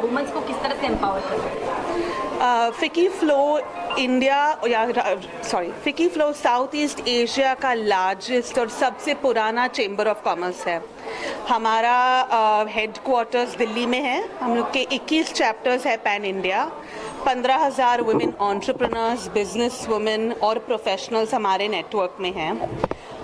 Women's को किस तरह से एम्पावर कर सकते हैं? फिकी फ्लो इंडिया या फिकी फ्लो साउथ ईस्ट एशिया का लार्जेस्ट और सबसे पुराना चेंबर ऑफ कॉमर्स है। हमारा हेड क्वार्टर्स दिल्ली में है। हम लोग के 21 चैप्टर्स है pan India. 15,000 women entrepreneurs, business women और प्रोफेशनल्स हमारे नेटवर्क में हैं।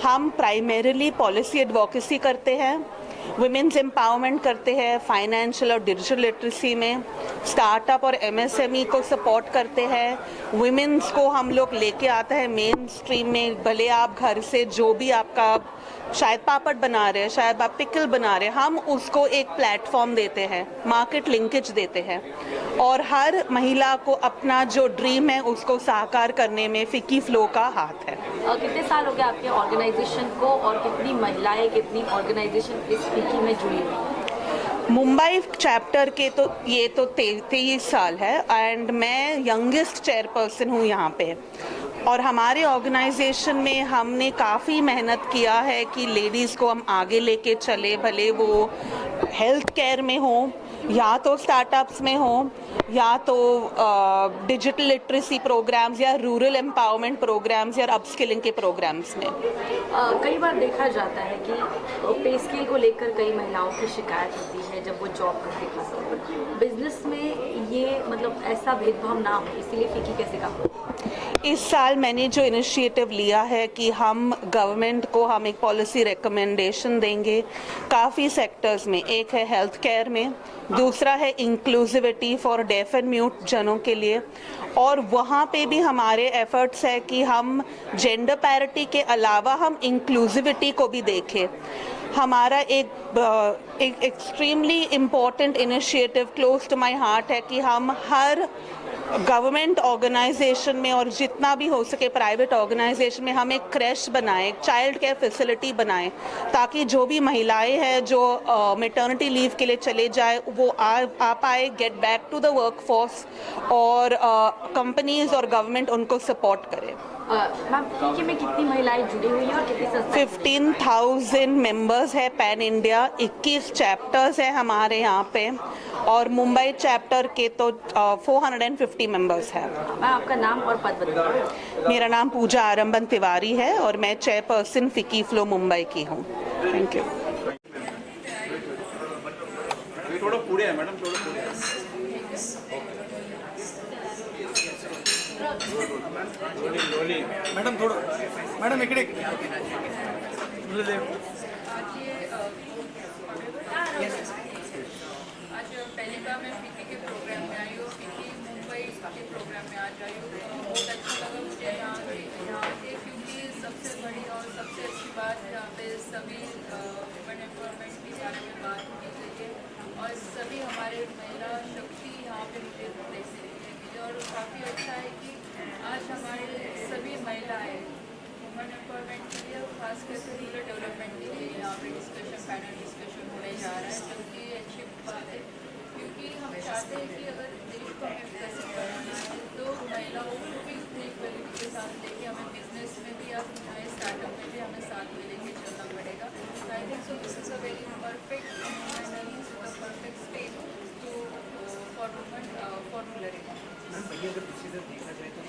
हम प्राइमरीली पॉलिसी एडवोकेसी करते हैं, वुमेन्स एम्पावरमेंट करते हैं, फाइनेंशियल और डिजिटल लिटरेसी में, स्टार्टअप और एमएसएमई को सपोर्ट करते हैं। वुमेन्स को हम लोग लेके आते हैं मेन स्ट्रीम में। भले आप घर से जो भी आपका शायद पापड़ बना रहे हैं, शायद आप पिकल बना रहे हैं, हम उसको एक प्लेटफॉर्म देते हैं, मार्केट लिंकेज देते हैं और हर महिला को अपना जो ड्रीम है उसको साकार करने में फिकी फ्लो का हाथ है। कितने साल हो गए आपके ऑर्गेनाइजेशन को और कितनी महिलाएं, कितनी ऑर्गेनाइजेशन इस फिकी में जुड़ी हुई हैं? मुंबई चैप्टर के तो ये तो 23 साल है एंड मैं यंगेस्ट चेयरपर्सन हूँ यहाँ पे। और हमारे ऑर्गेनाइजेशन में हमने काफ़ी मेहनत किया है कि लेडीज़ को हम आगे लेके चले, भले वो हेल्थ केयर में हो या तो स्टार्टअप्स में हो या तो डिजिटल लिटरेसी प्रोग्राम्स या रूरल एम्पावरमेंट प्रोग्राम्स या अपस्किलिंग के प्रोग्राम्स में। कई बार देखा जाता है कि पे स्केल को लेकर कई महिलाओं की शिकायत होती है जब वो जॉब करते हैं। बिजनेस में ये मतलब ऐसा भेदभाव ना हो, इसीलिए फिकी कैसे काम करती है? इस साल मैंने जो इनिशिएटिव लिया है कि हम गवर्नमेंट को हम एक पॉलिसी रिकमेंडेशन देंगे काफ़ी सेक्टर्स में। एक है हेल्थ केयर में, दूसरा है inclusivity for deaf and mute जनों के लिए, और वहाँ पे भी हमारे एफर्ट्स है कि हम जेंडर पैरिटी के अलावा हम इंक्लूसिविटी को भी देखें। हमारा एक extremely important initiative close to my heart है कि हम हर गवर्नमेंट ऑर्गेनाइजेशन में और जितना भी हो सके प्राइवेट ऑर्गेनाइजेशन में हम एक क्रैश बनाएं, एक चाइल्ड केयर फैसिलिटी बनाएं, ताकि जो भी महिलाएं हैं जो मैटरनिटी लीव के लिए चले जाए वो आ पाए, get back to the work force, और कंपनीज और गवर्नमेंट उनको सपोर्ट करे। मैम फिकी में कितनी महिलाएं जुड़ी हुई हैं और कितनी संस्थाएं? 15,000 मेंबर्स है पैन इंडिया, 21 चैप्टर्स है हमारे यहाँ पे, और मुंबई चैप्टर के तो 450 मेंबर्स हैं। मैम आपका नाम और पद बताइए। मेरा नाम पूजा आरंबन तिवारी है और मैं चेयरपर्सन फिकी फ्लो मुंबई की हूँ। Thank you. थोड़ा पूरे है मैडम, थोड़ा पूरे मैडम, थोड़ा मैडम इकडे आज पहली बार मैं फिकी के प्रोग्राम में आई हूँ, फिकी मुंबई के प्रोग्राम में आज आई हूँ। बहुत अच्छा लगा मुझे यहाँ के, क्योंकि सबसे बड़ी और सबसे अच्छी बात यहाँ पे सभी वुमेन एम्पावरमेंट के बारे में बात की गई है और सभी हमारे महिला शक्ति यहाँ पे मुझे देखने मिली और काफ़ी अच्छा है कि आज हमारे सभी महिलाएँ वुमेन एम्पावरमेंट के लिए और खास करके रूरल डेवलपमेंट के लिए यहाँ पे डिस्कशन, पैनल डिस्कशन होने जा रहा है, जो कि अच्छी बात है। क्योंकि हम चाहते हैं कि अगर देश को हमें विकसित बनाना है तो महिलाओं को भी इक्वलिटी के साथ लेके हमें बिजनेस में भी या हमारे स्टार्टअप में भी हमें साथ में लेके चलना पड़ेगा। I think so this is a very perfect perfect stage to for women for rural area. अगर पिछली तरफ देखा जाए तो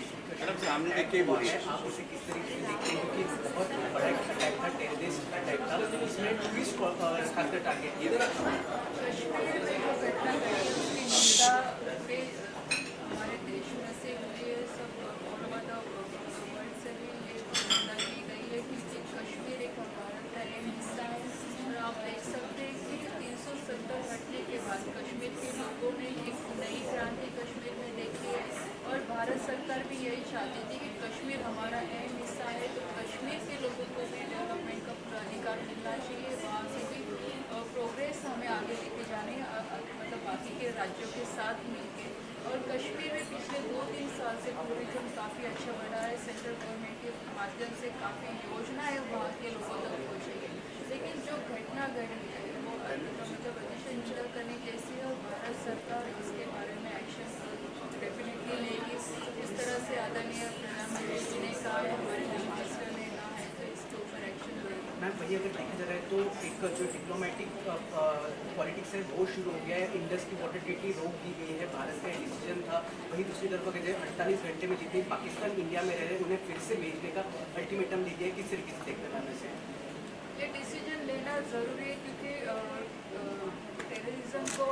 मैडम सामने देख के बोलिए, आप उसे किस तरीके से देखते हैं? क्योंकि बहुत बड़ा अटैक था, टेररिस्ट अटैक था, उसमें टूरिस्ट को खासकर टारगेट किया था। हमारे देश में से ये सब वर्ल्ड से भी ये घटना की गई है क्योंकि कश्मीर एक भारत का अहम हिस्सा है और आप देख सकते हैं कि 370 घटने के बाद कश्मीर के लोगों ने एक नई क्रांति कश्मीर में देखी है और भारत सरकार भी यही चाहती थी कि कश्मीर हमारा अहम हिस्सा है तो कश्मीर के लोगों को भी डेवलपमेंट का पूरा अधिकार मिलना चाहिए, वहाँ से भी प्रोग्रेस हमें आगे लेके जाने मतलब बाकी के राज्यों के साथ मिलके। और कश्मीर में पिछले 2-3 साल से टूरिज्म काफ़ी अच्छा बढ़ा है, सेंट्रल गवर्नमेंट के माध्यम से काफ़ी योजनाएं वहाँ के लोगों तक पहुँचेगी। लेकिन जो घटना घटी है वो मतलब अतिशय निंदा करने जैसी है और भारत सरकार इसके बारे में एक्शन डेफिनेटली लेगी। इस तरह से आदरणीय प्रधानमंत्री जी ने कहा है, हमारे होम मिनिस्टर ने कहा है, तो इसके ऊपर एक्शन लेगी। ऑलरेडी अगर देखा जा रहा है तो एक जो डिप्लोमेटिक पॉलिटिक्स है वो शुरू हो गया है। इंडस की वाटर ट्रीटी रोक दी गई है, भारत का डिसीजन था। वहीं दूसरी तरफ अगर 48 घंटे में जितने पाकिस्तान इंडिया में रह रहे हैं उन्हें फिर से भेजने का अल्टीमेटम दे दिया है। किस तरीके से देखते हैं से ये डिसीजन लेना ज़रूरी है, क्योंकि टेररिज्म को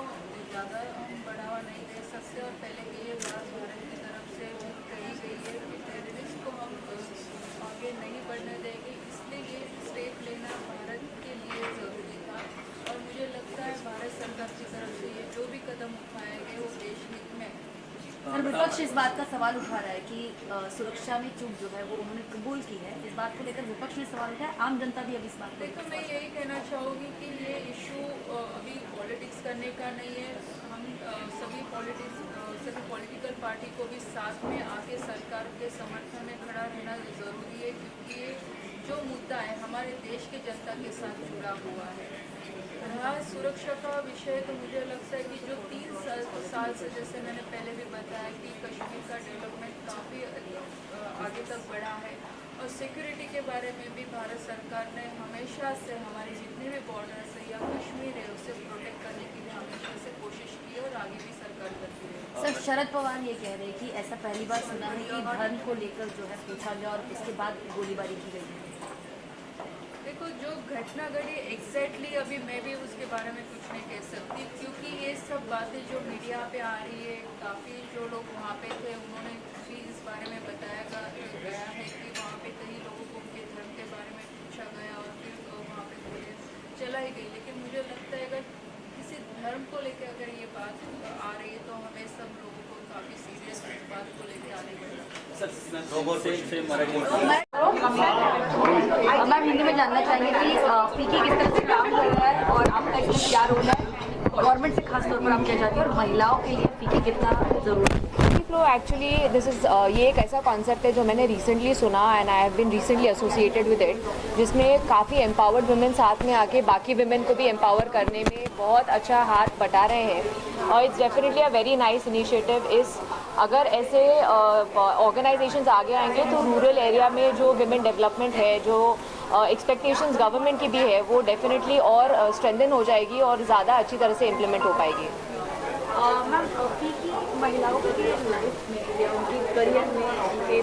ज़्यादा हम बढ़ावा नहीं दे सकते। और पहले की ये बात भारत की तरफ से कही गई है कि टेररिस्ट को हम आगे नहीं बढ़ने देंगे, इसलिए ये स्टेप लेना भारत के लिए ज़रूरी था। और मुझे लगता है भारत सरकार की तरफ से ये जो भी कदम उठाए गए वो देश हित में। सर, विपक्ष इस बात का सवाल उठा रहा है कि सुरक्षा में चूक जो है वो उन्होंने कबूल की है। इस बात को लेकर विपक्ष ने सवाल उठाया, आम जनता भी अब इस बात को देखो, मैं यही कहना चाहूँगी कि ये इशू अभी पॉलिटिक्स करने का नहीं है। हम सभी पॉलिटिकल पार्टी को भी साथ में आके सरकार के समर्थन में खड़ा रहना ज़रूरी है, क्योंकि ये जो मुद्दा है हमारे देश के जनता के साथ जुड़ा हुआ है। रहा सुरक्षा का विषय, तो मुझे लगता है कि जो 3 साल से, जैसे मैंने पहले भी बताया, कि कश्मीर का डेवलपमेंट काफ़ी आगे तक बढ़ा है। और सिक्योरिटी के बारे में भी भारत सरकार ने हमेशा से हमारे जितने भी बॉर्डर्स है या कश्मीर है उसे प्रोटेक्ट करने के लिए हमेशा से कोशिश की और आगे भी सरकार करती है। सर, शरद पवार ये कह रहे हैं कि ऐसा पहली बार सुना है कि धर्म को लेकर जो है पूछा गया और इसके बाद गोलीबारी की गई है। देखो, जो घटना घटी एग्जैक्टली अभी मैं भी उसके बारे में कुछ नहीं कह सकती, क्योंकि ये सब बातें जो मीडिया पे आ रही है, काफ़ी जो लोग वहाँ पे थे उन्होंने भी इस बारे में बताया गया है कि वहाँ पे कई लोगों को उनके धर्म के बारे में पूछा गया और फिर वहाँ पे गोली चलाई गई। लेकिन मुझे लगता है अगर किसी धर्म को लेकर अगर ये बात आ रही है तो हमें सब लोगों को काफ़ी सीरियस इस बात को लेकर आने पड़ेगा। मैम, हिंदी में जानना चाहेंगे कि फीकी किस तरह से काम कर रहा है और आपका इसमें क्या रोल है, गवर्नमेंट से खास तौर पर आप क्या चाहते हैं और महिलाओं के लिए फीकी कितना जरूरी है? फ्लो एक्चुअली दिस इज़ ये एक ऐसा कॉन्सेप्ट है जो मैंने रिसेंटली सुना and I have been recently associated with it, जिसमें काफ़ी एम्पावर्ड वुमेन साथ में आके बाकी वुमेन को भी एम्पावर करने में बहुत अच्छा हाथ बटा रहे हैं। और it's definitely a very nice initiative. अगर ऐसे ऑर्गेनाइजेशंस आगे आएंगे तो रूरल एरिया में जो विमेन डेवलपमेंट है, जो एक्सपेक्टेशंस गवर्नमेंट की भी है, वो डेफिनेटली और स्ट्रेंथन हो जाएगी और ज़्यादा अच्छी तरह से इम्प्लीमेंट हो पाएगी। मैम, फीकी महिलाओं के लाइफ में या उनके करियर में उनके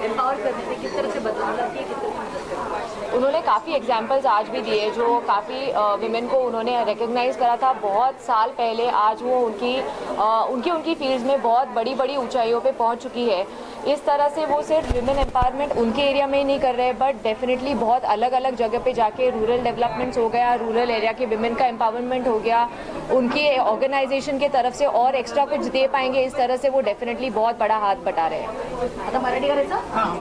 एम्पावर करने में किस तरह से बदलाव लाती है, किस तरह से मदद करती है? उन्होंने काफ़ी एग्जाम्पल्स आज भी दिए जो काफ़ी विमेन को उन्होंने रिकग्नाइज़ करा था बहुत साल पहले। आज वो उनकी फील्ड्स में बहुत बड़ी बड़ी ऊंचाइयों पे पहुंच चुकी है। इस तरह से वो सिर्फ विमेन एम्पावरमेंट उनके एरिया में ही नहीं कर रहे, बट डेफिनेटली बहुत अलग अलग जगह पे जाके रूरल डेवलपमेंट्स हो गया, रूरल एरिया के विमेन का एम्पावरमेंट हो गया, उनकी ऑर्गेनाइजेशन के तरफ से और एक्स्ट्रा कुछ दे पाएंगे, इस तरह से वो डेफिनेटली बहुत बड़ा हाथ बटा रहे हैं। आता मराठी करायचं?